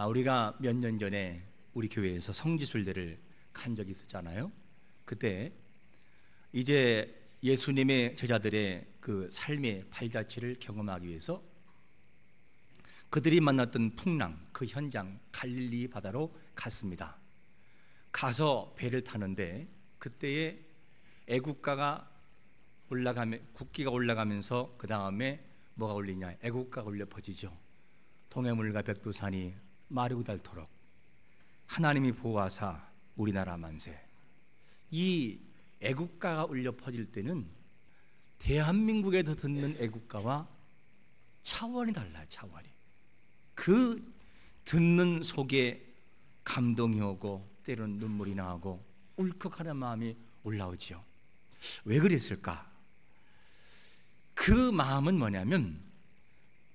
우리가 몇 년 전에 우리 교회에서 성지순례를 간 적이 있었잖아요. 그때 이제 예수님의 제자들의 그 삶의 발자취를 경험하기 위해서 그들이 만났던 풍랑, 그 현장 갈릴리 바다로 갔습니다. 가서 배를 타는데 그때에 애국가가 국기가 올라가면서 그 다음에 뭐가 올리냐? 애국가가 울려 퍼지죠. 동해물과 백두산이 마르고 닳도록 하나님이 보호하사 우리나라 만세. 이 애국가가 울려 퍼질 때는 대한민국에서 듣는 애국가와 차원이 달라요. 차원이. 그 듣는 속에 감동이 오고 때로는 눈물이 나오고 울컥하는 마음이 올라오죠. 왜 그랬을까? 그 마음은 뭐냐면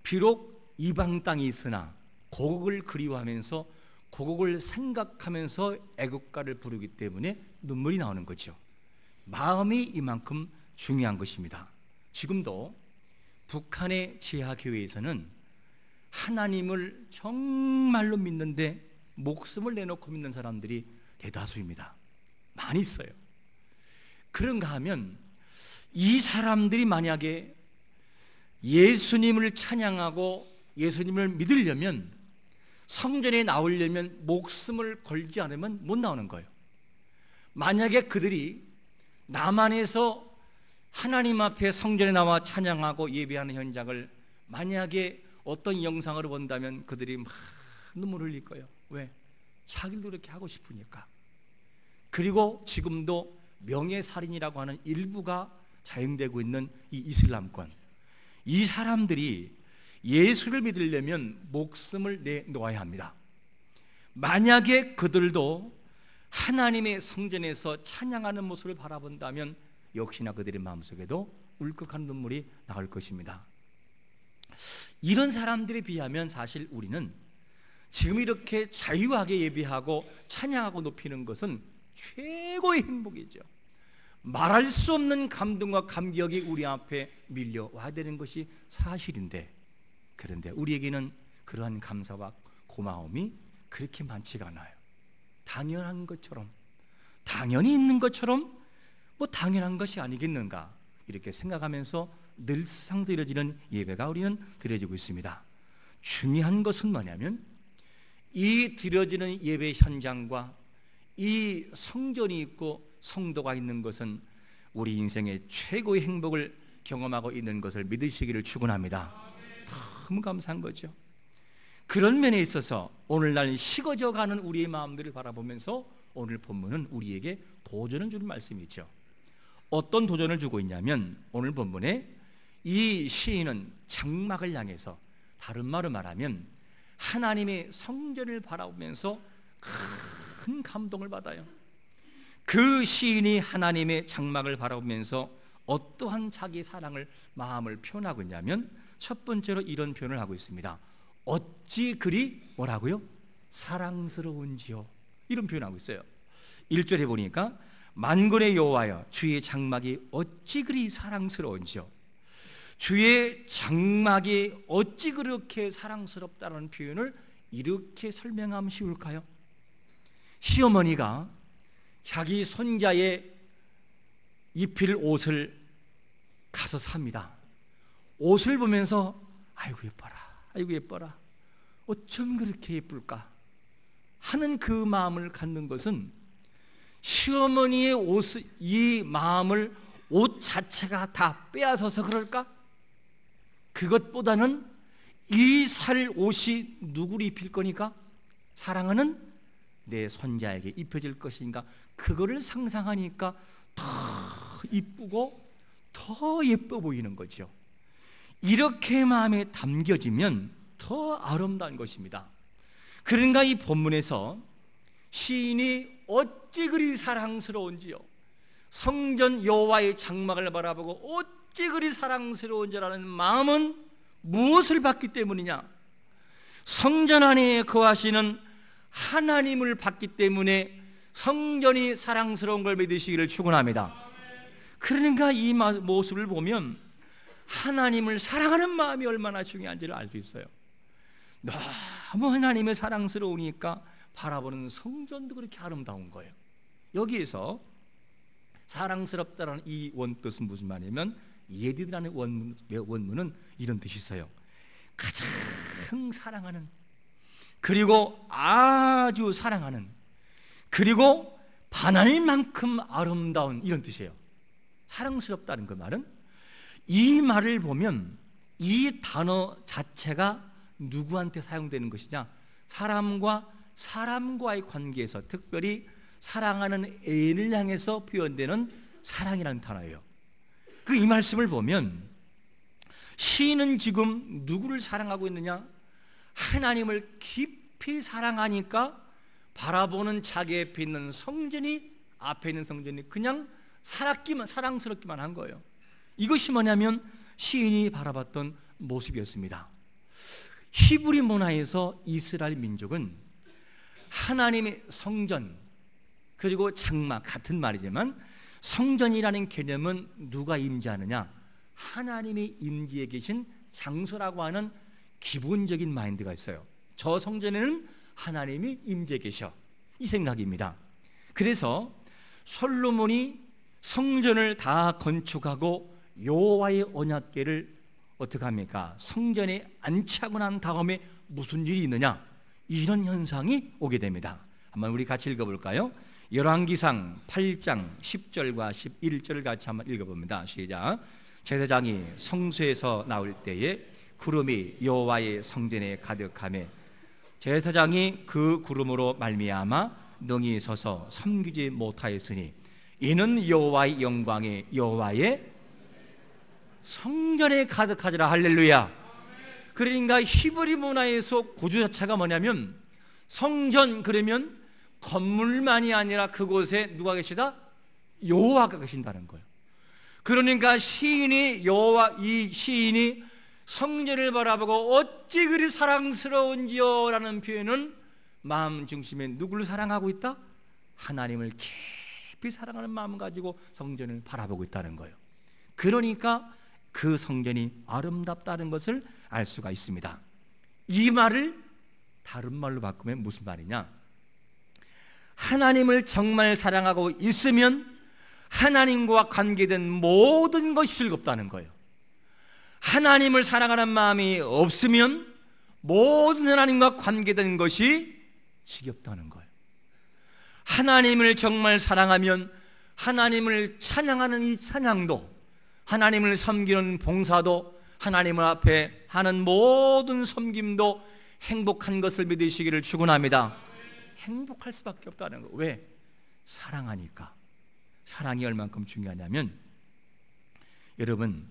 비록 이방 땅이 있으나 고국을 그리워하면서 고국을 생각하면서 애국가를 부르기 때문에 눈물이 나오는 거죠. 마음이 이만큼 중요한 것입니다. 지금도 북한의 지하교회에서는 하나님을 정말로 믿는데 목숨을 내놓고 믿는 사람들이 대다수입니다. 많이 있어요. 그런가 하면 이 사람들이 만약에 예수님을 찬양하고 예수님을 믿으려면 성전에 나오려면 목숨을 걸지 않으면 못 나오는 거예요. 만약에 그들이 남한에서 하나님 앞에 성전에 나와 찬양하고 예배하는 현장을 만약에 어떤 영상으로 본다면 그들이 막 눈물 흘릴 거예요. 왜? 자기도 그렇게 하고 싶으니까. 그리고 지금도 명예살인이라고 하는 일부가 자행되고 있는 이 이슬람권, 이 사람들이 예수를 믿으려면 목숨을 내놓아야 합니다. 만약에 그들도 하나님의 성전에서 찬양하는 모습을 바라본다면 역시나 그들의 마음속에도 울컥한 눈물이 나올 것입니다. 이런 사람들에 비하면 사실 우리는 지금 이렇게 자유하게 예배하고 찬양하고 높이는 것은 최고의 행복이죠. 말할 수 없는 감동과 감격이 우리 앞에 밀려와야 되는 것이 사실인데, 그런데 우리에게는 그러한 감사와 고마움이 그렇게 많지가 않아요. 당연한 것처럼, 당연히 있는 것처럼 뭐 당연한 것이 아니겠는가 이렇게 생각하면서 늘상 드려지는 예배가 우리는 드려지고 있습니다. 중요한 것은 뭐냐면 이 드려지는 예배 현장과 이 성전이 있고 성도가 있는 것은 우리 인생의 최고의 행복을 경험하고 있는 것을 믿으시기를 축원합니다. 너무 감사한 거죠. 그런 면에 있어서 오늘날 식어져가는 우리의 마음들을 바라보면서 오늘 본문은 우리에게 도전을 주는 말씀이죠. 어떤 도전을 주고 있냐면 오늘 본문에 이 시인은 장막을 향해서, 다른 말로 말하면 하나님의 성전을 바라보면서 큰 감동을 받아요. 그 시인이 하나님의 장막을 바라보면서 어떠한 자기 사랑을, 마음을 표현하고 있냐면 첫 번째로 이런 표현을 하고 있습니다. 어찌 그리 뭐라고요? 사랑스러운지요. 이런 표현하고 있어요. 1절에 보니까 만군의 여호와여 주의 장막이 어찌 그리 사랑스러운지요. 주의 장막이 어찌 그렇게 사랑스럽다는 표현을 이렇게 설명하면 쉬울까요? 시어머니가 자기 손자의 입힐 옷을 가서 삽니다. 옷을 보면서 아이고 예뻐라, 아이고 예뻐라, 어쩜 그렇게 예쁠까 하는 그 마음을 갖는 것은 시어머니의 옷, 이 마음을 옷 자체가 다 빼앗아서 그럴까? 그것보다는 이 살 옷이 누구를 입힐 거니까? 사랑하는 내 손자에게 입혀질 것인가? 그거를 상상하니까 더 이쁘고 더 예뻐 보이는 거죠. 이렇게 마음에 담겨지면 더 아름다운 것입니다. 그러니까 이 본문에서 시인이 어찌 그리 사랑스러운지요, 성전 여호와의 장막을 바라보고 어찌 그리 사랑스러운지라는 마음은 무엇을 받기 때문이냐? 성전 안에 거하시는 하나님을 받기 때문에 성전이 사랑스러운 걸 믿으시기를 축원합니다. 그러니까 이 모습을 보면 하나님을 사랑하는 마음이 얼마나 중요한지를 알 수 있어요. 너무 하나님의 사랑스러우니까 바라보는 성전도 그렇게 아름다운 거예요. 여기에서 사랑스럽다는 이 원뜻은 무슨 말이냐면, 예디드라는 원문은 이런 뜻이 있어요. 가장 사랑하는, 그리고 아주 사랑하는, 그리고 반할 만큼 아름다운, 이런 뜻이에요. 사랑스럽다는 그 말은, 이 말을 보면 이 단어 자체가 누구한테 사용되는 것이냐, 사람과 사람과의 관계에서, 특별히 사랑하는 애인을 향해서 표현되는 사랑이라는 단어예요. 그 이 말씀을 보면 시인은 지금 누구를 사랑하고 있느냐? 하나님을 깊이 사랑하니까 바라보는 자기 앞에 있는 성전이, 앞에 있는 성전이 그냥 사랑스럽기만 한 거예요. 이것이 뭐냐면 시인이 바라봤던 모습이었습니다. 히브리 문화에서 이스라엘 민족은 하나님의 성전, 그리고 장막, 같은 말이지만 성전이라는 개념은 누가 임재하느냐? 하나님이 임재해 계신 장소라고 하는 기본적인 마인드가 있어요. 저 성전에는 하나님이 임재해 계셔, 이 생각입니다. 그래서 솔로몬이 성전을 다 건축하고 여호와의 언약궤를 어떻게 합니까? 성전에 안치하고 난 다음에 무슨 일이 있느냐? 이런 현상이 오게 됩니다. 한번 우리 같이 읽어볼까요? 열왕기상 8장 10절과 11절을 같이 한번 읽어봅니다. 시작. 제사장이 성소에서 나올 때에 구름이 여호와의 성전에 가득하매 제사장이 그 구름으로 말미암아 능히 서서 섬기지 못하였으니 이는 여호와의 영광이 여호와의 성전에 가득하지라. 할렐루야. 그러니까 히브리 문화에서 구조 자체가 뭐냐면, 성전 그러면 건물만이 아니라 그곳에 누가 계시다? 여호와가 계신다는 거예요. 그러니까 이 시인이 성전을 바라보고 어찌 그리 사랑스러운지요 라는 표현은 마음 중심에 누구를 사랑하고 있다? 하나님을 깊이 사랑하는 마음을 가지고 성전을 바라보고 있다는 거예요. 그러니까 그 성전이 아름답다는 것을 알 수가 있습니다. 이 말을 다른 말로 바꾸면 무슨 말이냐? 하나님을 정말 사랑하고 있으면 하나님과 관계된 모든 것이 즐겁다는 거예요. 하나님을 사랑하는 마음이 없으면 모든 하나님과 관계된 것이 지겹다는 거예요. 하나님을 정말 사랑하면 하나님을 찬양하는 이 찬양도, 하나님을 섬기는 봉사도, 하나님 앞에 하는 모든 섬김도 행복한 것을 믿으시기를 축원합니다. 행복할 수밖에 없다는 거. 왜? 사랑하니까. 사랑이 얼만큼 중요하냐면, 여러분,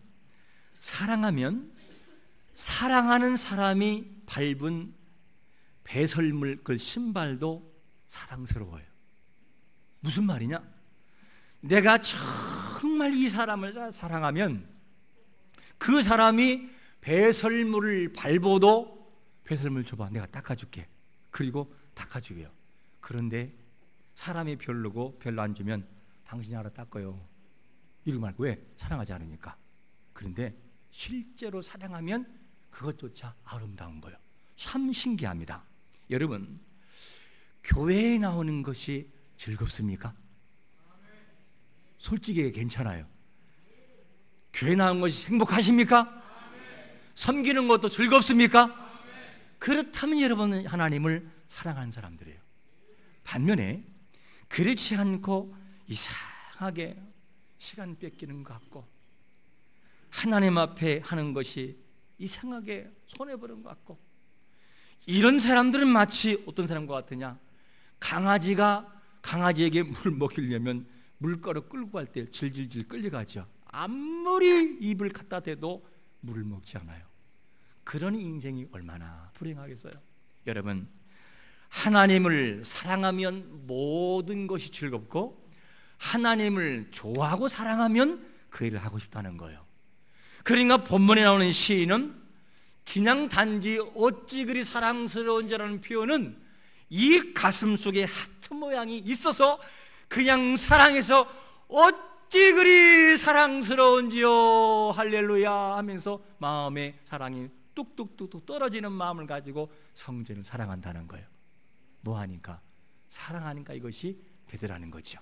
사랑하면 사랑하는 사람이 밟은 배설물, 그 신발도 사랑스러워요. 무슨 말이냐? 내가 정말 이 사람을 사랑하면 그 사람이 배설물을 밟아도 배설물 줘봐, 내가 닦아줄게. 그리고 닦아주게요. 그런데 사람이 별로고 별로 안 주면 당신이 알아 닦아요. 이러고 말고. 왜? 사랑하지 않으니까. 그런데 실제로 사랑하면 그것조차 아름다운 거예요. 참 신기합니다. 여러분, 교회에 나오는 것이 즐겁습니까? 솔직히 괜찮아요. 교회 나온 것이 행복하십니까? 섬기는 것도 즐겁습니까? 그렇다면 여러분은 하나님을 사랑하는 사람들이에요. 반면에 그렇지 않고 이상하게 시간 뺏기는 것 같고 하나님 앞에 하는 것이 이상하게 손해보는 것 같고, 이런 사람들은 마치 어떤 사람과 같으냐? 강아지가 강아지에게 물 먹이려면 물가로 끌고 갈 때 질질질 끌려가죠. 아무리 입을 갖다 대도 물을 먹지 않아요. 그러니 인생이 얼마나 불행하겠어요. 여러분, 하나님을 사랑하면 모든 것이 즐겁고 하나님을 좋아하고 사랑하면 그 일을 하고 싶다는 거예요. 그러니까 본문에 나오는 시인은 그냥 단지 어찌 그리 사랑스러운지라는 표현은 이 가슴 속에 하트 모양이 있어서 그냥 사랑해서 어찌 그리 사랑스러운지요 할렐루야 하면서 마음에 사랑이 뚝뚝뚝뚝 떨어지는 마음을 가지고 성전을 사랑한다는 거예요. 뭐하니까? 사랑하니까 이것이 되더라는 거죠.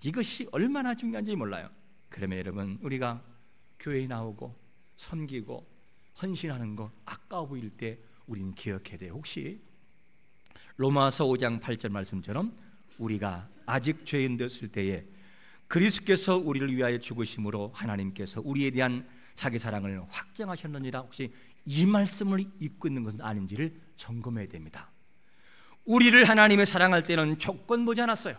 이것이 얼마나 중요한지 몰라요. 그러면 여러분, 우리가 교회에 나오고 섬기고 헌신하는 거 아까워 보일 때 우리는 기억해야 돼요. 혹시 로마서 5장 8절 말씀처럼 우리가 아직 죄인 되었을 때에 그리스도께서 우리를 위하여 죽으심으로 하나님께서 우리에 대한 자기 사랑을 확정하셨느니라, 혹시 이 말씀을 잊고 있는 것은 아닌지를 점검해야 됩니다. 우리를 하나님의 사랑할 때는 조건 보지 않았어요.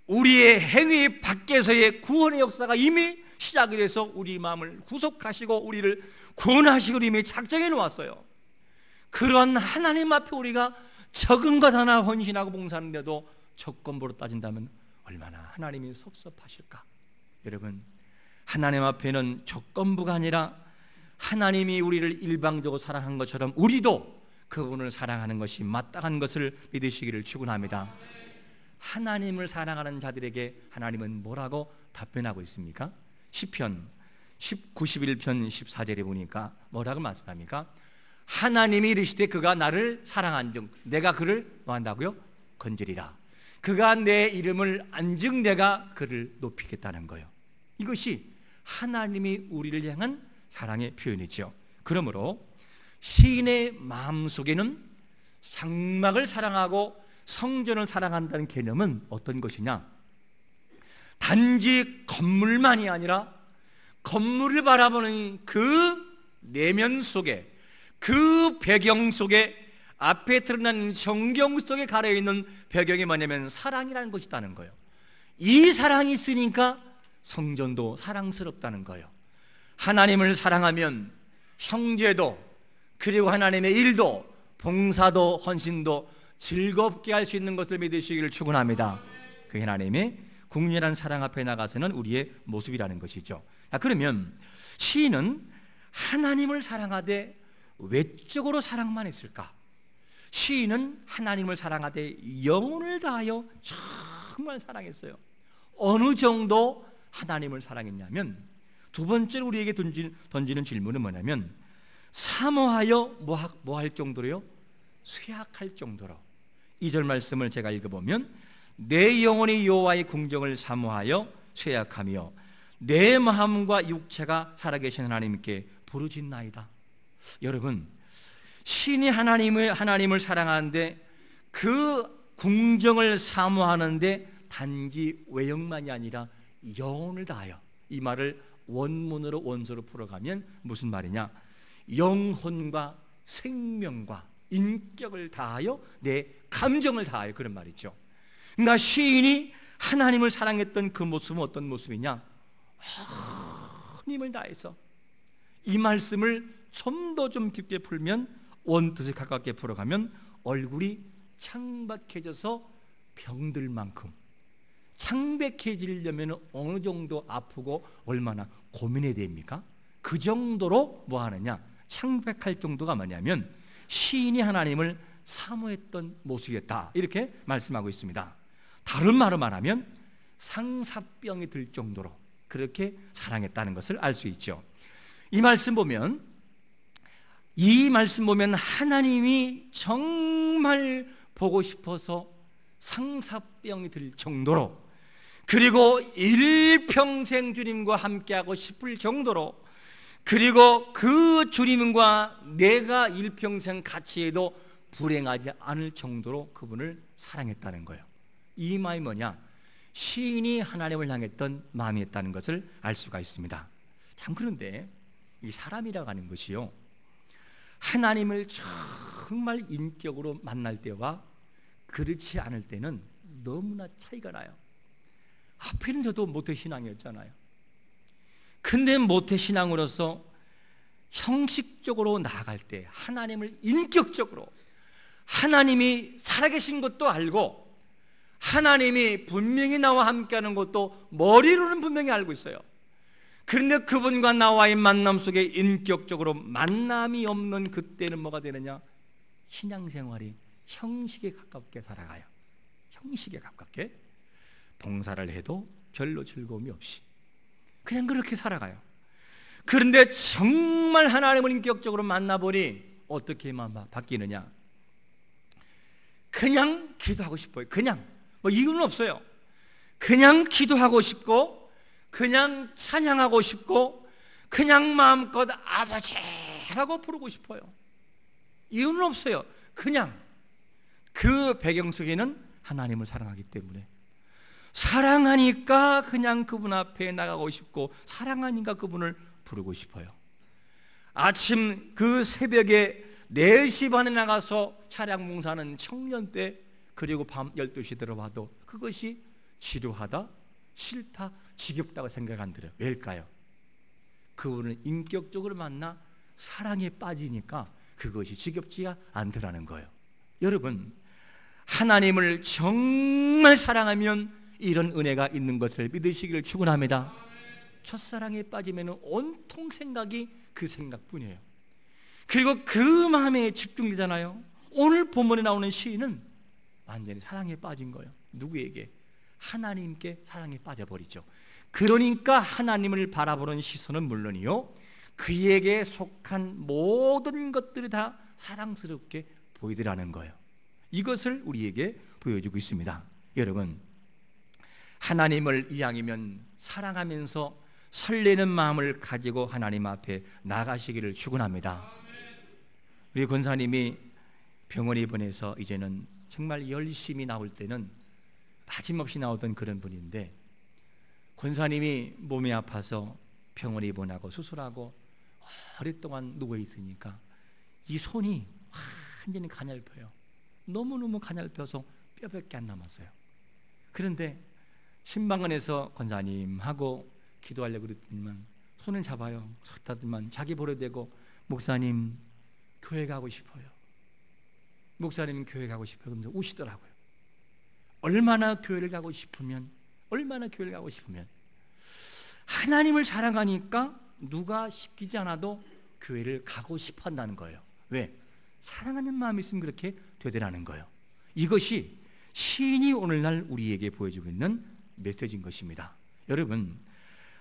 우리의 행위 밖에서의 구원의 역사가 이미 시작이 돼서 우리 마음을 구속하시고 우리를 구원하시고 이미 작정해 놓았어요. 그런 하나님 앞에 우리가 적은 것 하나 헌신하고 봉사하는데도 조건부로 따진다면 얼마나 하나님이 섭섭하실까? 여러분, 하나님 앞에는 조건부가 아니라 하나님이 우리를 일방적으로 사랑한 것처럼 우리도 그분을 사랑하는 것이 마땅한 것을 믿으시기를 축원합니다. 하나님을 사랑하는 자들에게 하나님은 뭐라고 답변하고 있습니까? 시편 91편 14절에 보니까 뭐라고 말씀합니까? 하나님이 이르시되 그가 나를 사랑한즉 내가 그를 뭐한다고요? 건지리라. 그가 내 이름을 안즉 내가 그를 높이겠다는 거예요. 이것이 하나님이 우리를 향한 사랑의 표현이죠. 그러므로 시인의 마음속에는 장막을 사랑하고 성전을 사랑한다는 개념은 어떤 것이냐? 단지 건물만이 아니라 건물을 바라보는 그 내면 속에, 그 배경 속에, 앞에 드러난 성경 속에 가려있는 배경이 뭐냐면 사랑이라는 것이 있다는 거예요. 이 사랑이 있으니까 성전도 사랑스럽다는 거예요. 하나님을 사랑하면 형제도, 그리고 하나님의 일도, 봉사도, 헌신도 즐겁게 할 수 있는 것을 믿으시기를 축원합니다. 그게 하나님의 국률한 사랑 앞에 나가서는 우리의 모습이라는 것이죠. 그러면 시인은 하나님을 사랑하되 외적으로 사랑만 했을까? 시인은 하나님을 사랑하되 영혼을 다하여 정말 사랑했어요. 어느 정도 하나님을 사랑했냐면, 두 번째로 우리에게 던지는 질문은 뭐냐면 사모하여 뭐 할 정도로요? 쇠약할 정도로. 2절 말씀을 제가 읽어보면 내 영혼이 여호와의 궁정을 사모하여 쇠약하며 내 마음과 육체가 살아계신 하나님께 부르짖나이다. 여러분, 신이 하나님을 사랑하는데 그 궁정을 사모하는데 단지 외형만이 아니라 영혼을 다하여, 이 말을 원문으로 원서로 풀어가면 무슨 말이냐? 영혼과 생명과 인격을 다하여 내 감정을 다하여, 그런 말이죠. 그러니까 시인이 하나님을 사랑했던 그 모습은 어떤 모습이냐? 힘을 다해서. 이 말씀을 좀 더 깊게 풀면, 원뜻에 가깝게 풀어가면 얼굴이 창백해져서 병들 만큼, 창백해지려면 어느 정도 아프고 얼마나 고민해야 됩니까? 그 정도로 뭐 하느냐? 창백할 정도가 뭐냐면 시인이 하나님을 사모했던 모습이었다, 이렇게 말씀하고 있습니다. 다른 말로 말하면 상사병이 들 정도로 그렇게 사랑했다는 것을 알 수 있죠. 이 말씀 보면 하나님이 정말 보고 싶어서 상사병이 들 정도로, 그리고 일평생 주님과 함께하고 싶을 정도로, 그리고 그 주님과 내가 일평생 같이 해도 불행하지 않을 정도로 그분을 사랑했다는 거예요. 이 마음이 뭐냐? 시인이 하나님을 향했던 마음이었다는 것을 알 수가 있습니다. 참, 그런데 이 사람이라고 하는 것이요, 하나님을 정말 인격으로 만날 때와 그렇지 않을 때는 너무나 차이가 나요. 앞에는 저도 모태신앙이었잖아요. 근데 모태신앙으로서 형식적으로 나아갈 때 하나님을 인격적으로, 하나님이 살아계신 것도 알고 하나님이 분명히 나와 함께하는 것도 머리로는 분명히 알고 있어요. 그런데 그분과 나와의 만남 속에 인격적으로 만남이 없는 그때는 뭐가 되느냐? 신앙생활이 형식에 가깝게 살아가요. 형식에 가깝게. 봉사를 해도 별로 즐거움이 없이 그냥 그렇게 살아가요. 그런데 정말 하나님을 인격적으로 만나보니 어떻게 바뀌느냐? 그냥 기도하고 싶어요. 그냥 뭐 이유는 없어요. 그냥 기도하고 싶고, 그냥 찬양하고 싶고, 그냥 마음껏 아버지라고 부르고 싶어요. 이유는 없어요. 그냥 그 배경 속에는 하나님을 사랑하기 때문에, 사랑하니까 그냥 그분 앞에 나가고 싶고, 사랑하니까 그분을 부르고 싶어요. 아침 그 새벽에 4시 반에 나가서 차량 봉사하는 청년 때, 그리고 밤 12시 들어와도 그것이 지루하다, 싫다, 지겹다고 생각 안 들어요. 왜일까요? 그분을 인격적으로 만나 사랑에 빠지니까 그것이 지겹지가 않더라는 거예요. 여러분, 하나님을 정말 사랑하면 이런 은혜가 있는 것을 믿으시기를 축원합니다. 첫사랑에 빠지면 온통 생각이 그 생각뿐이에요. 그리고 그 마음에 집중되잖아요. 오늘 본문에 나오는 시인은 완전히 사랑에 빠진 거예요. 누구에게? 하나님께 사랑에 빠져버리죠. 그러니까 하나님을 바라보는 시선은 물론이요, 그에게 속한 모든 것들이 다 사랑스럽게 보이더라는 거예요. 이것을 우리에게 보여주고 있습니다. 여러분, 하나님을 이왕이면 사랑하면서 설레는 마음을 가지고 하나님 앞에 나가시기를 축원합니다. 우리 권사님이 병원에 입원해서 이제는 정말 열심히 나올 때는 빠짐없이 나오던 그런 분인데, 권사님이 몸이 아파서 병원에 입원하고 수술하고 오랫동안 누워 있으니까 이 손이 완전히 가냘퍼요. 너무너무 가냘펴서 뼈밖에 안 남았어요. 그런데 신방원에서 권사님하고 기도하려고 그랬더니만 손을 잡아요. 섰다더만 자기 보려대고, 목사님 교회 가고 싶어요. 목사님 교회 가고 싶어요. 그러면서 우시더라고요. 얼마나 교회를 가고 싶으면, 하나님을 사랑하니까 누가 시키지 않아도 교회를 가고 싶어 한다는 거예요. 왜? 사랑하는 마음이 있으면 그렇게 되더라는 거예요. 이것이 시인이 오늘날 우리에게 보여주고 있는 메시지인 것입니다. 여러분,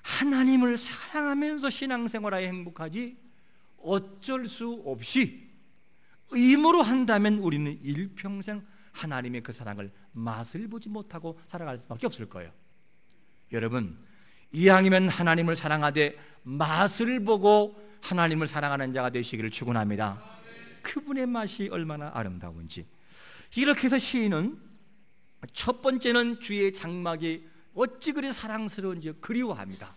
하나님을 사랑하면서 신앙생활하여 행복하지, 어쩔 수 없이 의무로 한다면 우리는 일평생 하나님의 그 사랑을 맛을 보지 못하고 살아갈 수밖에 없을 거예요. 여러분, 이왕이면 하나님을 사랑하되 맛을 보고 하나님을 사랑하는 자가 되시기를 축원합니다. 그분의 맛이 얼마나 아름다운지. 이렇게 해서 시인은 첫 번째는 주의 장막이 어찌 그리 사랑스러운지 그리워합니다.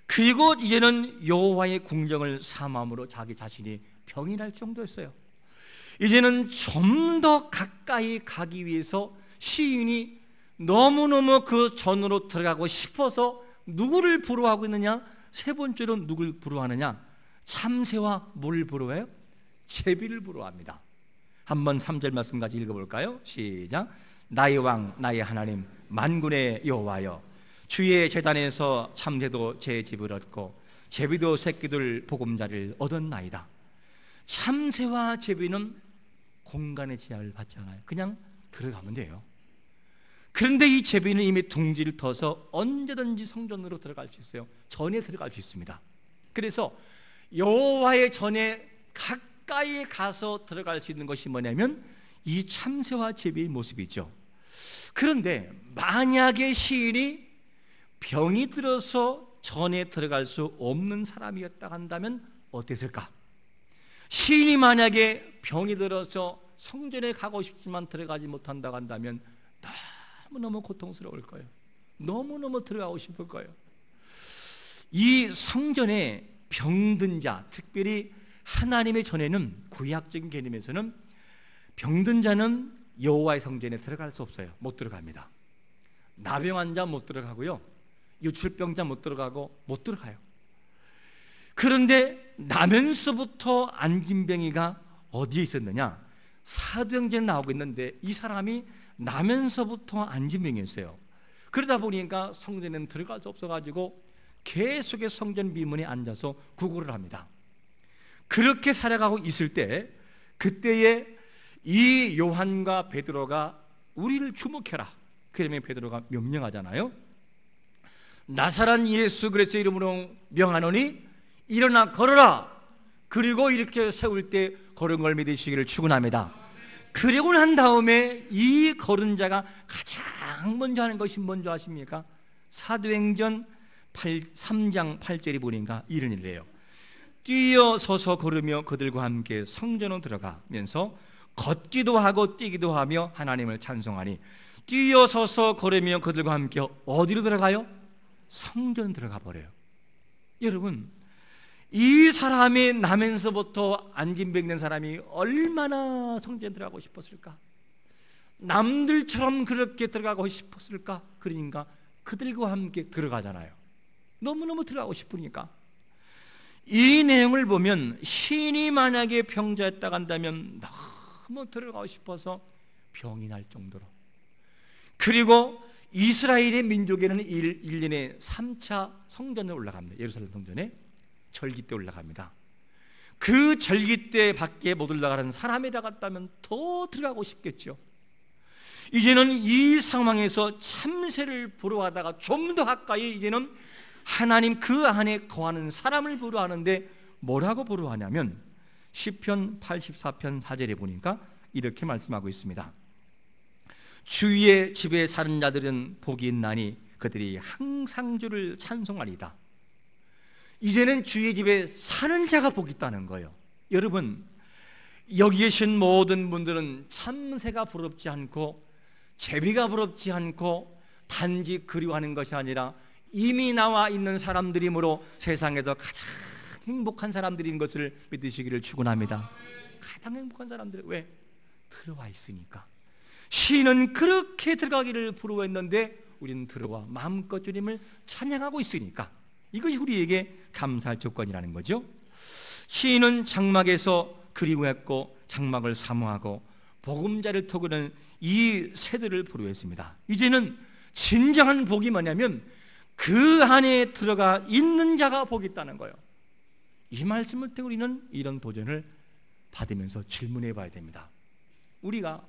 그리고 이제는 여호와의 궁정을 사모함으로 자기 자신이 병이 날 정도였어요. 이제는 좀 더 가까이 가기 위해서 시인이 너무너무 그 전으로 들어가고 싶어서 누구를 부러워하고 있느냐? 세 번째로 누굴 부러워하느냐? 참새와 뭘 부러워해요? 제비를 부러워합니다. 한번 3절 말씀 같이 읽어볼까요? 시작. 나의 왕 나의 하나님 만군의 여호와여, 주의 제단에서 참새도 제 집을 얻고 제비도 새끼들 보금자리를 얻었나이다. 참새와 제비는 공간의 제약을 받지 않아요. 그냥 들어가면 돼요. 그런데 이 제비는 이미 둥지를 터서 언제든지 성전으로 들어갈 수 있어요. 전에 들어갈 수 있습니다. 그래서 여호와의 전에 가까이 가서 들어갈 수 있는 것이 뭐냐면 이 참새와 제비의 모습이죠. 그런데 만약에 시인이 병이 들어서 전에 들어갈 수 없는 사람이었다 한다면 어땠을까? 시인이 만약에 병이 들어서 성전에 가고 싶지만 들어가지 못한다고 한다면 너무너무 고통스러울 거예요. 너무너무 들어가고 싶을 거예요. 이 성전에 병든 자, 특별히 하나님의 전에는, 구약적인 개념에서는 병든 자는 여호와의 성전에 들어갈 수 없어요. 못 들어갑니다. 나병 환자 못 들어가고요, 유출병자 못 들어가고 못 들어가요. 그런데 나면서부터 안진병이가 어디에 있었느냐? 사도행전에 나오고 있는데 이 사람이 나면서부터 안진병이었어요. 그러다 보니까 성전에는 들어갈 수 없어가지고 계속해 성전 미문에 앉아서 구걸을 합니다. 그렇게 살아가고 있을 때, 그때에 이 요한과 베드로가 우리를 주목해라. 그러면 베드로가 명령하잖아요. 나사렛 예수 그리스도의 이름으로 명하노니 일어나 걸어라. 그리고 이렇게 세울 때 걸은 걸 믿으시기를 축원합니다. 그리고 난 다음에 이 걸은 자가 가장 먼저 하는 것이 뭔지 아십니까? 사도행전 3장 8절이 보니까 이런 일이에요. 뛰어서서 걸으며 그들과 함께 성전으로 들어가면서 걷기도 하고 뛰기도 하며 하나님을 찬송하니, 뛰어서서 걸으며 그들과 함께 어디로 들어가요? 성전 들어가 버려요. 여러분, 이 사람이 나면서부터 안진뱅된 사람이 얼마나 성전에 들어가고 싶었을까? 남들처럼 그렇게 들어가고 싶었을까? 그러니까 그들과 함께 들어가잖아요. 너무너무 들어가고 싶으니까. 이 내용을 보면 신이 만약에 병자였다고 한다면 너무 들어가고 싶어서 병이 날 정도로, 그리고 이스라엘의 민족에는 1년에 3차 성전에 올라갑니다. 예루살렘 성전에 절기 때 올라갑니다. 그 절기 때 밖에 못 올라가는 사람이 나갔다면 더 들어가고 싶겠죠. 이제는 이 상황에서 참새를 부러워하다가 좀 더 가까이 이제는 하나님 그 안에 거하는 사람을 부러워하는데, 뭐라고 부러워하냐면 시편 84편 4절에 보니까 이렇게 말씀하고 있습니다. 주의 집에 사는 자들은 복이 있나니 그들이 항상 주를 찬송하리다. 이제는 주의 집에 사는 자가 복이 있다는 거예요. 여러분, 여기 계신 모든 분들은 참새가 부럽지 않고 제비가 부럽지 않고 단지 그리워하는 것이 아니라 이미 나와 있는 사람들이므로 세상에서 가장 행복한 사람들인 것을 믿으시기를 축원합니다. 가장 행복한 사람들, 왜? 들어와 있으니까. 시인은 그렇게 들어가기를 부러워했는데 우리는 들어와 마음껏 주님을 찬양하고 있으니까 이것이 우리에게 감사할 조건이라는 거죠. 시인은 장막에서 그리워했고 장막을 사모하고 보금자를 토구는 이 새들을 부러워했습니다. 이제는 진정한 복이 뭐냐면 그 안에 들어가 있는 자가 복이 있다는 거예요. 이 말씀을 때 우리는 이런 도전을 받으면서 질문해 봐야 됩니다. 우리가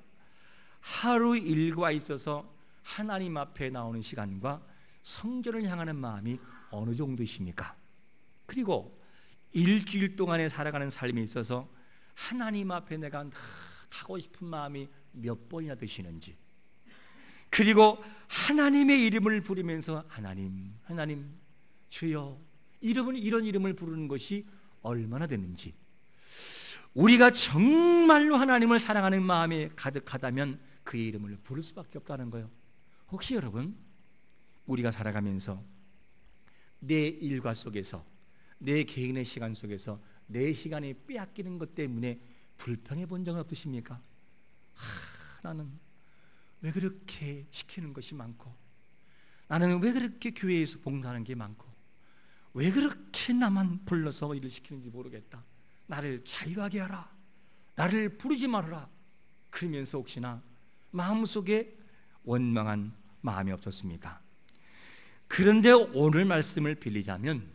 하루 일과 있어서 하나님 앞에 나오는 시간과 성전을 향하는 마음이 어느 정도이십니까? 그리고 일주일 동안에 살아가는 삶에 있어서 하나님 앞에 내가 가고 싶은 마음이 몇 번이나 드시는지, 그리고 하나님의 이름을 부르면서 하나님, 하나님, 주여, 이런 이름을 부르는 것이 얼마나 되는지, 우리가 정말로 하나님을 사랑하는 마음이 가득하다면 그의 이름을 부를 수밖에 없다는 거예요. 혹시 여러분, 우리가 살아가면서 내 일과 속에서, 내 개인의 시간 속에서 내 시간이 빼앗기는 것 때문에 불평해 본 적은 없으십니까? 나는 왜 그렇게 시키는 것이 많고, 나는 왜 그렇게 교회에서 봉사하는 게 많고, 왜 그렇게 나만 불러서 일을 시키는지 모르겠다, 나를 자유하게 하라, 나를 부르지 말아라, 그러면서 혹시나 마음속에 원망한 마음이 없었습니까? 그런데 오늘 말씀을 빌리자면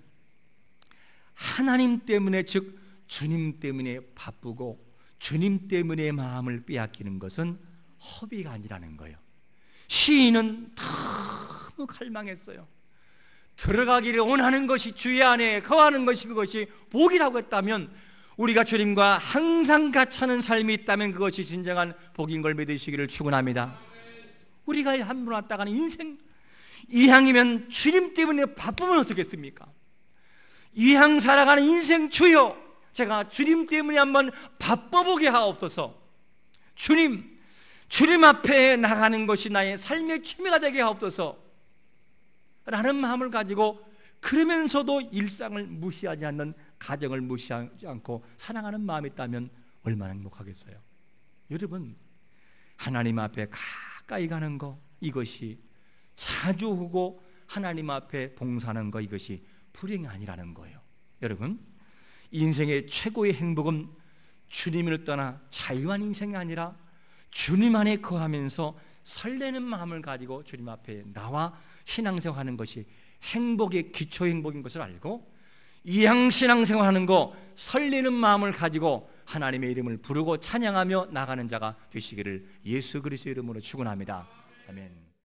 하나님 때문에, 즉 주님 때문에 바쁘고 주님 때문에 마음을 빼앗기는 것은 허비가 아니라는 거예요. 시인은 너무 갈망했어요. 들어가기를 원하는 것이 주의 안에 거하는 것이, 그것이 복이라고 했다면, 우리가 주님과 항상 같이 하는 삶이 있다면 그것이 진정한 복인 걸 믿으시기를 축원합니다. 우리가 한 번 왔다가는 인생 이향이면 주님 때문에 바쁘면 어떻겠습니까? 이향 살아가는 인생, 주여 제가 주님 때문에 한번 바빠보게 하옵소서. 주님 앞에 나가는 것이 나의 삶의 취미가 되게 하옵소서 라는 마음을 가지고, 그러면서도 일상을 무시하지 않는, 가정을 무시하지 않고 사랑하는 마음이 있다면 얼마나 행복하겠어요. 여러분, 하나님 앞에 가까이 가는 거, 이것이 자주 오고 하나님 앞에 봉사하는 거, 이것이 불행이 아니라는 거예요. 여러분, 인생의 최고의 행복은 주님을 떠나 자유한 인생이 아니라 주님 안에 거하면서 설레는 마음을 가지고 주님 앞에 나와 신앙생활하는 것이 행복의 기초 행복인 것을 알고, 이향 신앙생활하는 거, 설레는 마음을 가지고 하나님의 이름을 부르고 찬양하며 나가는 자가 되시기를 예수 그리스도의 이름으로 축원합니다. 아멘.